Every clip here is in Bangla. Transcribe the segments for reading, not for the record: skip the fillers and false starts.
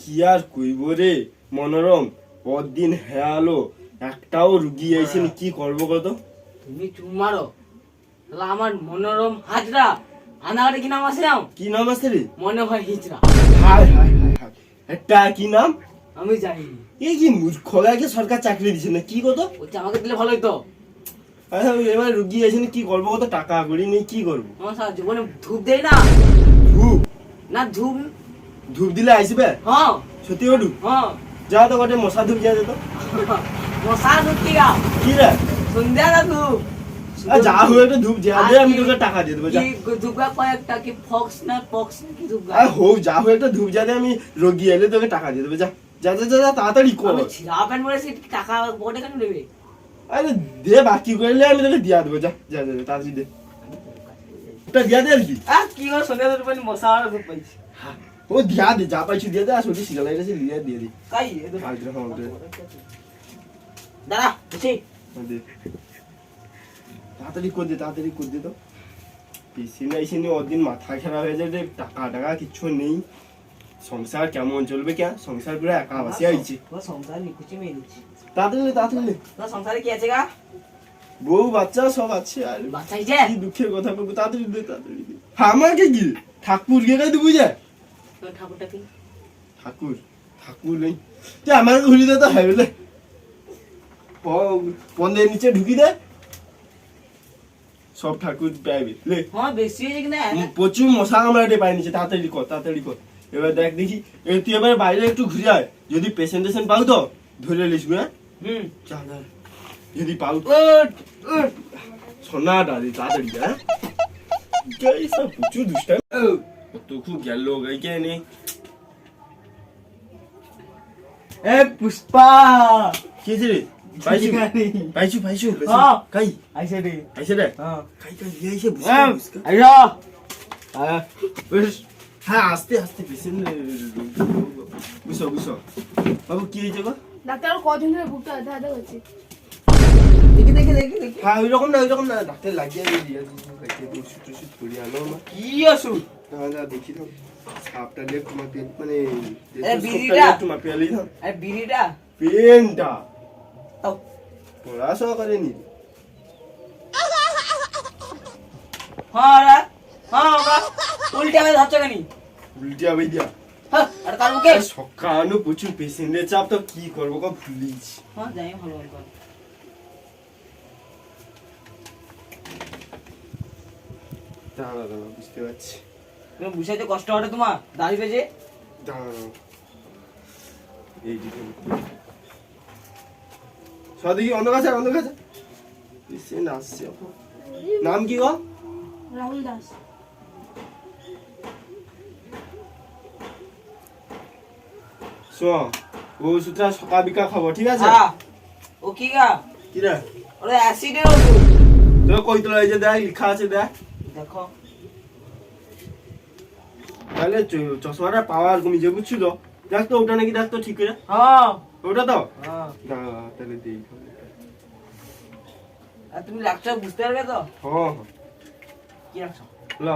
কি আর কইব রে মনোরম, পরদিন হেয়ালো একটাও রুগী আইসেনি, কি করবো কত? তুমি চুপ মারো। তাহলে আমার মনোরম হাজরা আনাগারে কি নাম আছে নাম? কি নাম আছে রে? মনে হয় হিজরা। হায় হায় হায় হায়, এটা কি নাম? আমি জানি না। এই কি মূর্খ লাগে, সরকার চাকরি দিছে না কি কত? বলছে আমাকে দিলে ভালো হইতো। আচ্ছা এবার রুগী আইসেনি, কি করবো কত? টাকা করি নেই, কি করবো? আমার সারা জীবনে ধূপ দেই না। ধূপ? না ধূপ। ধূপ দিলে আইসবে? হ্যাঁ সত্যি কটু? হ্যাঁ। যা তো কটে মশা ধূপ যা তো। মশা ধূপ কি গা? কি রে? সন্ধ্যা না ধূপ। যা হুয়ে একটা ধূপ যা দে, আমি তোকে টাকা দিয়ে দেবো যা। কি ধূপ গা কয়েকটা কি ফক্স না পক্স না কি ধূপ গা? আর হোক যা হুয়ে একটা ধূপ যা দে, আমি রোগী এলে তোকে টাকা দিয়ে দেবো যা। যা যা যা যা, তাড়াতাড়ি কর। আমি ছিড়া প্যান্ট পরেছি, টাকা বটে কেন নেবে? আরে দে, বাকি করলে আমি তোকে দিয়া দেবো যা যা যা, তাড়াতাড়ি দে। ওটা দিয়া দে আর কি? কি করে সন্ধ্যা ধূপ পাইনি, মশা আর ধূপ পাইছি। ও দিয়া দে, যা পাইছি দিয়ে দে, আর সত্যি শিখা লাগে দিয়ে দিয়ে দি। কাই দাঁড়া বুঝছি। তাড়াতাড়ি কর দে, তাড়াতাড়ি কর দে তো। পিসিনে আইসিনি ওদিন মাথা খারাপ হয়ে যায় রে, টাকা টাকা কিচ্ছু নেই। সংসার কেমন চলবে কে? সংসার পুরো একা বাসি আইছি। তোর সংসার নিকুচি মেরে দিচ্ছি। তাড়াতাড়ি তাড়াতাড়ি। তোর সংসারে কি আছে গা? বউ বাচ্চা সব আছে। আর বাচ্চা হইছে? কি দুঃখের কথা বলবো, তাড়াতাড়ি দে তাড়াতাড়ি দে। আমাকে কি ঠাকুর গেলে দেবো যা। তোর ঠাকুরটা কি? ঠাকুর ঠাকুর নেই যে, আমাকে ঘুরি দে তো হয় বলে পন্দের নিচে ঢুকি দে, সব ঠাকুর পাইবে লে। হ্যাঁ বেশি হয়েছে কিনা? প্রচুর মশা কামড়াতে পাই নিচে, তাড়াতাড়ি কর তাড়াতাড়ি কর। এবার দেখ দেখি, তুই এবার বাইরে একটু ঘুরে আয়, যদি পেশেন্ট টেশেন্ট পাও তো ধরে লিসবি। হ্যাঁ চল যদি পাও সোনাটা দি তাড়াতাড়ি যা। সব প্রচুর দুষ্টা তো, খুব গেল গাই কে নেই। এ পুষ্পা কি রে? পাইছু পাইছু পাইছু হ্যাঁ কাই আইছে রে। আইছে রে? হ্যাঁ কাই কাই আইছে বুঝকা। আইরা হ্যাঁ আস্তে আস্তে পেশেন্ট বুঝো বুঝো। বাবু কি হয়েছে গো? ডাক্তার কদিন ধরে বুকটা আধা আধা করছে। দেখি দেখি দেখি দেখি। হ্যাঁ ওইরকম না ডাক্তার লাগিয়ে দিয়ে ওষুধ টষুধ করি আনো না। কি ওষুধ? না দেখি তো সাপটা দিয়ে তোমার পেট মানে বিড়িটা একটু মাপিয়ে আলি না। আরে বিড়িটা পেনটা তাও পড়াশোনা করেনি। হ্যাঁ রে হ্যাঁ বা উল্টে আমি ধরছ কেন? উল্টে আবার দিয়া হ্যাঁ আর কার মুখে সকালে প্রচুর পেশেন্টের চাপ, তো কি করবো গো ভুলিয়েছি। হ্যাঁ যাই ভালো ভালো দাঁড়া দাঁড়া বুঝতে পারছি। তুমি বুঝাইতে কষ্ট হবে তোমার দাঁড়িয়ে যে। দাঁড়া এইদিকে সদিকে অন্য কাছে পেশেন্ট আসছে এখন। নাম কি গো? রাহুল দাস। শোন ও ওষুধটা সকাল বিকাল খাবো, ঠিক আছে? হ্যাঁ ও কি গা? কি রে? ওরে অ্যাসিডের ওষুধ। তোর কই তোলা এই যে দেখ লেখা আছে দেখ। দেখো তাহলে চশমাটা পাওয়ার কমে যাবে বুঝছো তো। দেখ তো ওটা নাকি, দেখ তো ঠিক করে। হ্যাঁ ওটা তো হ্যাঁ। দাঁড়া তাহলে দেই। আর তুমি রাখছো বুঝতে পারবে তো? হ্যাঁ কি রাখছো? ল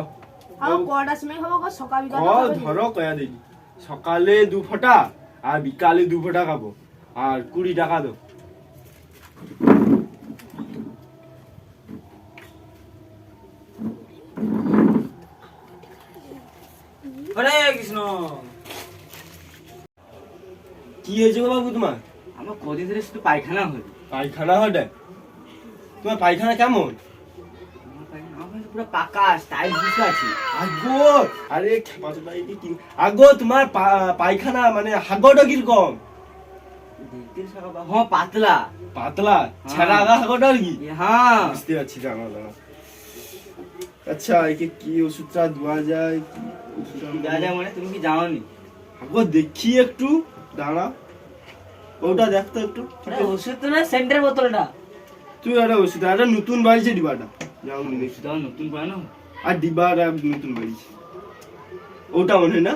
আমার কটার সময় খাবো গো? সকাল বিকাল ও খাবো? ধরো কয়া দিই, সকালে 2 ফোঁটা আর বিকালে 2 ফোঁটা খাবো, আর 20 টাকা দাও। হরে কৃষ্ণ। কি হয়েছে গো বাবু তোমার? আমার কদিন ধরে শুধু পায়খানা হয়। পায়খানা হটে? তোমার পায়খানা কেমন? আমার পুরো পাকা স্টাইল বুঝতে আছি। আগো আরে খেপা তো নাই কি আগো, তোমার পায়খানা মানে হাগোটা কিরকম? হ্যাঁ পাতলা পাতলা ছেঁড়া আগা হাগোটা কি? হ্যাঁ বুঝতে পারছি, জানা জানা। আচ্ছা একে কি ওষুধটা দেওয়া যায়? দাদা মানে তুমি কি জানো নি? আগো দেখি একটু দাঁড়া, ওটা দেখতো একটু। ঠিক আছে ওষুধ তো না, সেন্টার বোতলটা। তুই একটা ওষুধ, একটা নতুন বাড়িছে ডিবাটা, যাও নি ওষুধ আবার নতুন বানানো। আর ডিবাটা নতুন বাড়িছে, ওটা মনে হয় না?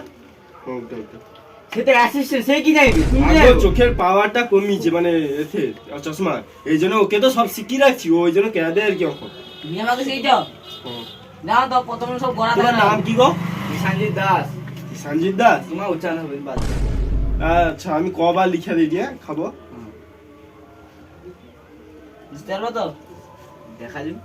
ওটা ওটা সেটা অ্যাসিস্ট্যান্ট, সে কি যাইবে? তুমি আগো যাইবে? চোখের পাওয়ারটা কমিয়েছে মানে এতে চশমা, এই জন্য ওকে তো সব শিখিয়ে রাখছি, ওই জন্য কেনা দেয় আর কি এখন। তুমি আমাকে সেইটা না তো প্রথমে সব গড়া তোমার থাকে না। নাম কি গো? সঞ্জিত দাস। সঞ্জিত দাস? তোমার উচ্চারণ হবে বাদ। আচ্ছা আমি কবার লিখে দিই দিয়ে খাবো। বুঝতে পারবো তো? দেখা যাবে।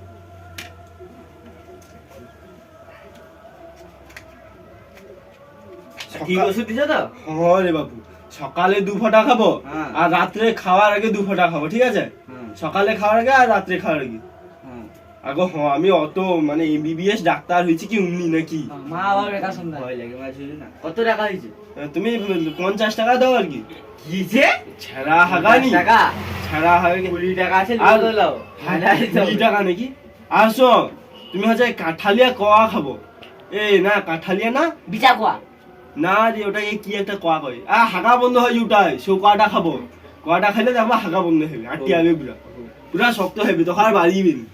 ঠিক ওষুধ দিছো তো? হ্যাঁ রে বাবু, সকালে 2 ফোঁটা খাবো হ্যাঁ। আর রাত্রে খাওয়ার আগে 2 ফোঁটা খাবো, ঠিক আছে? সকালে খাওয়ার আগে আর রাত্রে খাওয়ার আগে। আগো হ্যাঁ, আমি অত মানে এমবিবিএস ডাক্তার হয়েছি কি উনি নাকি? মা আবার বেকার সন্ধ্যা ভয় লাগে মা শুনি না। কত টাকা হয়েছে? তুমি 50 টাকা দাও আর কি। কিছে? ছেড়া হাগানি টাকা ছেড়া হাগানি 20 টাকা আছে আর লিখে দাও। হাজার 20 টাকা নাকি? আর শোন, তুমি হচ্ছে কাঁঠালিয়া কোয়া খাবো। এই না কাঁঠালিয়া না, বিচা কোয়া। না রে ওটাকে কি একটা কোয়া কয়, হাগা বন্ধ হয় ওটাই, সে কোয়াটা খাবো। কোয়াটা খাইলে দেখবো হাগা বন্ধ হবে, আটটি হবে পুরা পুরা শক্ত হবে, তখন আর বাড়িবি না।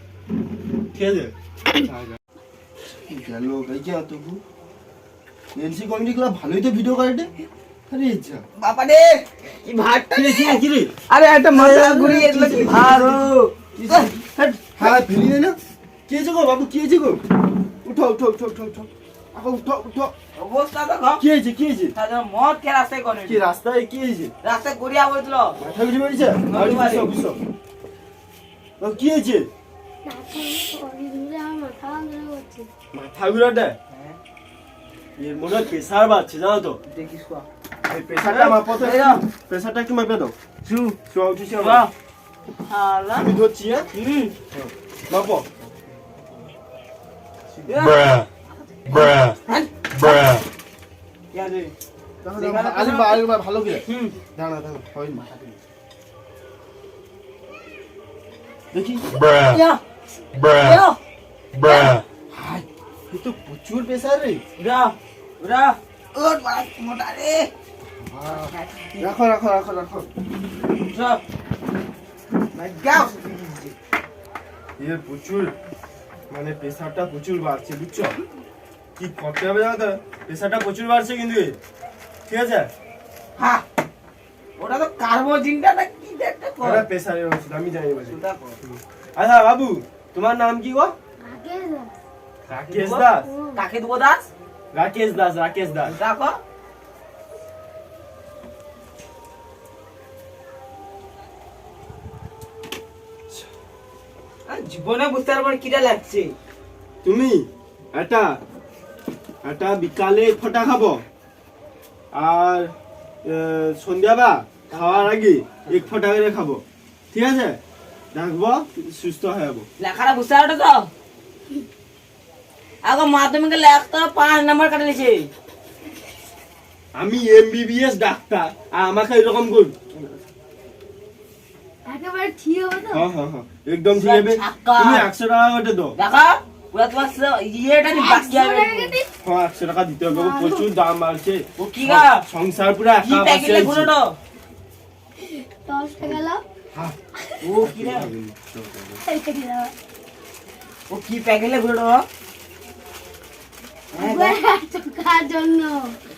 ঠিক আছে গেল কি তবু এনসি কমিটি ক্লাব ভালোই তো ভিডিও করে রে। আরে যা বাবা রে কি ভাতটা কি রে, কি রে, কি রে? আরে একটা মজা ঘুরিয়ে দিল কি ভারো। হ্যাঁ ফেলি দে না। কি হয়েছে গো বাবু, কি হয়েছে গো? উঠো উঠো উঠো উঠো উঠো, আগো উঠো উঠো। অবস্থা তো কম। কি হয়েছে, কি হয়েছে? তাদের মদ কে রাস্তায় করে কি রাস্তায় কি হয়েছে? রাস্তায় গড়িয়া বলছিল। মাথা ঘুরে পড়েছে? আর বুঝো বুঝো কি হয়েছে? মাথা ঘুরাটা এর মনে হয় প্রেসার বাড়ছে, জানো তো? দেখিস কোয়া এই প্রেসারটা মাপো তো, প্রেসারটা একটু মাপে দাও। শু শোয়া উঠেছি বাহ হালা আমি ধরছি, হ্যাঁ মাপো। Bruh. Bruh. Bruh. ইয়া দে আলি ভালো করে দাঁড়া দাঁড়া হয় না দেখি। Bruh. ইয়া Bruh. ইয়া Bruh. হাই এ তো প্রচুর প্রেসার রে। উড়া উড়া ওর বাবা মোটা রে রাখো রাখো রাখো রাখো। সব মাই গাও এর প্রচুর মানে প্রেসারটা প্রচুর বাড়ছে, বুঝছো? কি করতে হবে জানো তো, প্রেসারটা প্রচুর বাড়ছে কিন্তু ঠিক আছে। হ্যাঁ ওটা তো কার্বোজিনটা না কি একটা কর ওটা প্রেসারের ওষুধ আমি জানি বলি। ওটা কর আচ্ছা বাবু, তোমার নাম কি গো? রাকেশ দাস। কাকে দেবো দাস রাকেশ দাস, রাকেশ দাস। দেখো জীবনে বুঝতে পারবো না কিটা লাগছে। তুমি একটা একটা বিকালে 1 ফোঁটা খাবো আর সন্ধ্যাবেলা খাওয়ার আগে 1 ফোঁটা করে খাবো, ঠিক আছে? দেখবো সুস্থ হয়ে যাবো। লেখাটা বুঝতে পারো তো? আগো মাধ্যমিকে লেখতে 5 নাম্বার কাটে নিছে। আমি এমবিবিএস ডাক্তার আর আমাকে এরকম কর। একেবারে ঠিক হবে তো? হ্যাঁ হ্যাঁ হ্যাঁ একদম ঠিক হবে। ছাক্কা। তুমি 100 টাকা করে দাও। দেখো পুরা তোমার ইয়েটা নি বাকি হবে। হ্যাঁ 100 টাকা দিতে হবে, প্রচুর দাম বাড়ছে। ও কি গা সংসার পুরা কি একা প্যাকেটে বাঁচছে। ঘুরে দাও 10 টাকা লাও। হ্যাঁ ও কি রে ও কি প্যাকেটে ঘুরে দাও টাকার জন্য।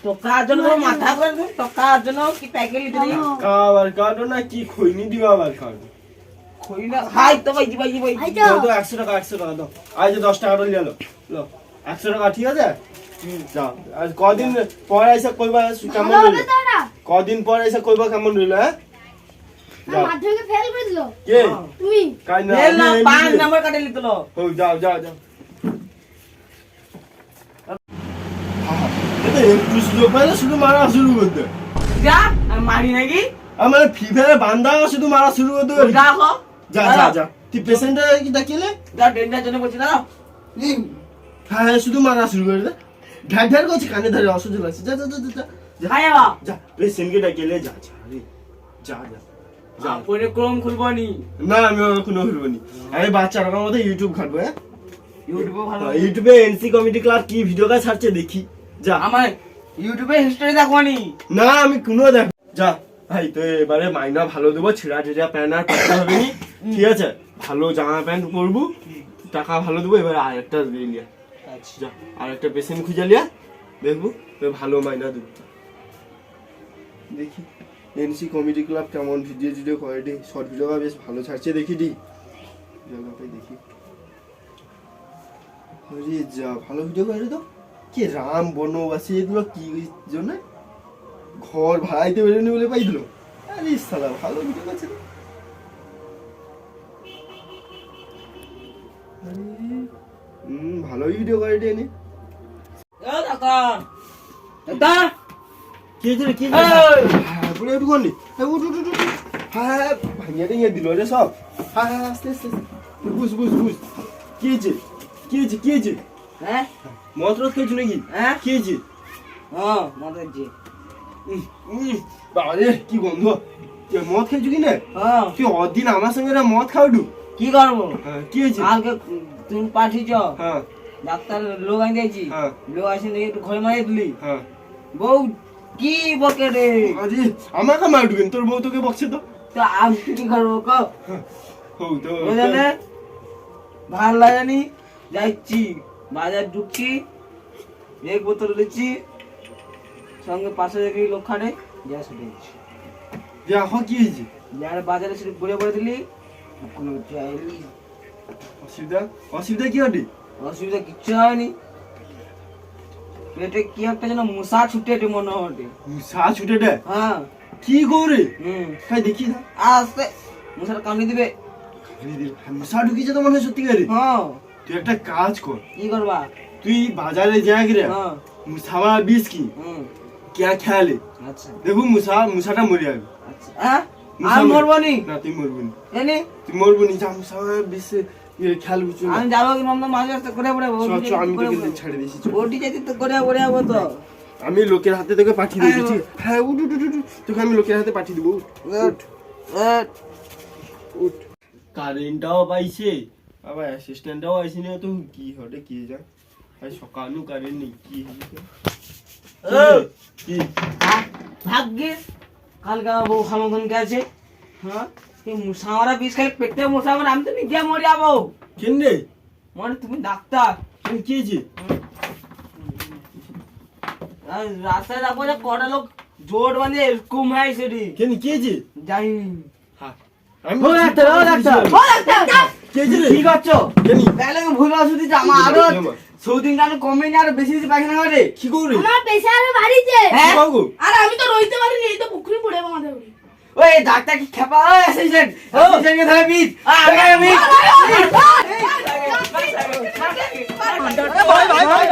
তো কার জন্য তোমার মাথা করে দিন তো কার জন্য কি প্যাকেট দিতে দিই খাবার কার্ড না কি খৈনি দিবা আবার কার্ড। কই না হাই তো ভাই ভাই ভাই আই তো দাও তো 100 টাকা 100 টাকা দাও। আজ 10 টাকা নিয়ে লো লো 100 টাকা, ঠিক আছে? যাও আজ কদিন পরে এসে কইবা কেমন ভালো হবে রইলো, তো না? কদিন পরে এসে কইবা কেমন রইলো, হ্যাঁ? যাও। মাধ্যমিকে ফেল করে দিল কে তুমি। কাই না ফেল না আমি 5 MBBS নাম্বার কাটে লিখলো হো যাও যাও যাও। এটা একটু সুযোগ পাইলে শুধু মারা শুরু করতে। যা আমি মারি নাকি আমার ফ্রি ফায়ারে বান্দা শুধু মারা শুরু করতে। যা কো যা যা যা তুই পেশেন্টটা কি ডাকিলে? যা ডেঞ্জার জন্য বলছি না হ্যাঁ হ্যাঁ শুধু মারা শুরু করে দে। ঢাক ঢাক করছে কানে ধরে অসহ্য লাগছে। যা যা যা যা, যা হাই বাবা যা পেশেন্টকে ডাকিলে যা যা রে, যা যা যা। আপনি ক্রোম খুলবো নি না আমি কোনো হইব নি, আমি বাচ্চার মতো ইউটিউব ঘাটবো। হ্যাঁ ইউটিউবে ভালো ইউটিউবে এনসি কমিটি ক্লাব কি ভিডিওটা ছাড়ছে দেখি। যা আমার ইউটিউবে হিস্টরি দেখো নি না আমি কোনো দেখ। যা ভাই তো এবারে মাইনা ভালো দেবো, ছেঁড়া টেরা প্যান্ট আর পরতে হবে নি, ঠিক আছে? ভালো জামা প্যান্ট পরবো, টাকা ভালো দেবো। এবার আরেকটা দিয়ে লিয়া, যা আরেকটা পেশেন্ট খুঁজে লিয়া দেখবো, ভালো মাইনা দেবো। দেখি এনসি কমিটি ক্লাব কেমন ভিডিও টিডিও করে রে, শর্ট ভিডিওটা বেশ ভালো ছাড়ছে দেখি দি জায়গাটাই দেখি। আরে যা ভালো ভিডিও করে তো। কি রাম বনবাসী এগুলো কি জন্য? ঘর ভাড়াইতে বেরোনি বলে পাই দিল। আরে সালা ভালো ভিডিও করছে তো। ভালোই ভিডিও করে রে নি। ও কাকা দাদা কি হয়েছে রে, কি এই! হ্যাঁ পুরো একটু করলি। হ্যাঁ উঠ উঠ উঠ উঠ। হ্যাঁ ভাঙিয়ে টেঙিয়ে দিল রে সব। হ্যাঁ হ্যাঁ আস্তে আস্তে আস্তে। বুঝ বুঝ বুঝ। কি হয়েছে, কি হয়েছে, কি হয়েছে? হ্যাঁ মদ রদ খেয়েছো নাকি? হ্যাঁ কি হয়েছে? হ্যাঁ মদের জি বাবা রে কি গন্ধ। তুই মদ খেয়েছো কি না? হ্যাঁ তুই অদিন আমার সঙ্গে রে মদ খাওয়াডু। কি করবো হ্যাঁ কি হয়েছে? কালকে তুমি পাঠিয়েছ হ্যাঁ ডাক্তার লোক আনি দিয়েছি হ্যাঁ। লোক আসেন দেখে একটু ঘরে মারিয়ে দিলি হ্যাঁ। বউ কি বকে রে আরে আমাকে মার ঢুকেন, তোর বউ তোকে বকছে তো। তো আমি কি করবো কও হৌ তো বুঝলে ভাল লাগেনি যাচ্ছি বাজার ঢুকছি এক বোতল নিচ্ছি সঙ্গে পাশে দেখি লোক খাটে যা শুনে দেখো কি হয়েছে? যার বাজারে শুধু ঘুরে পড়ে দিলি কোনো চাইলি অসুবিধা, অসুবিধা কি হবে? অসুবিধা কিচ্ছু হয়নি পেটে কি একটা যেন মশা ছুটে মনে হটে মুসা ছুটে দে। হ্যাঁ কি করে? হুম খাই দেখি না। আস্তে মশাটা কামড়ে দিবে মুসা ঢুকিয়েছে তো মনে হয় সত্যিকারে। হ্যাঁ তুই একটা কাজ কর, কি করবা তুই বাজারে যা রে হ্যাঁ মুসামা বিষ কি হুম क्या খেয়ালে আচ্ছা দেখো মুসাটা মরে যাবে। আচ্ছা হ্যাঁ মুসা আমি মরে- মরবো নি না তুই মরবি না, এনে তুই মরবি না। যা মুসামা বিষ খেয়াল বুঝছো না। আমি যাবো কি মামলা মাঝে রাস্তা করে পড়ে চল চল আমি তোকে ছেড়ে দিয়েছি চল। ওটি যেতে তো করে পড়ে যাবো তো আমি লোকের হাতে তোকে পাঠিয়ে দিয়ে দিচ্ছি। হ্যাঁ উঠ উঠ উঠ উঠ। তোকে আমি লোকের হাতে পাঠিয়ে দেবো। উঠ উঠ। কারেন্টটাও পাইছে আবার অ্যাসিস্ট্যান্টটাও আইসি না, তো কি হবে কি যা ভাই সকালু কারেন্ট নেই কি হবে? কি ভাগ্যিস কালকে আমার বউ খামোধন গেছে হ্যাঁ এই মশা মারা বিষ খাই পেটে মশা মারা আমি তো নিজে মরে যাবো কেন রে? মানে তুমি ডাক্তার কি হয়েছে? আর রাস্তায় যাবো যে কটা লোক জোট বাঁধে এরকম হয় সেটি কেন কি হয়েছে? জানি হ্যাঁ আমি ও ডাক্তার ও ডাক্তার ও ডাক্তার কি হয়েছে রে? কি করছো কেন তাহলে ভুল ওষুধ দিচ্ছে আমার আরো সৌদিন কারণে কমে নি আরো বেশি বেশি পায়খানা করে কি করে? আমার প্রেশারে বাড়িতে হ্যাঁ বাবু আর আমি তো রইতে পারিনি, এই তো পুকুরে পড়ে আমাদের বাড়ি। ওই ডাক্তার কি খেপা ওই অ্যাসিস্ট্যান্ট অ্যাসিস্ট্যান্ট কে ধরে বিট আগে বিট ভাই ভাই ভাই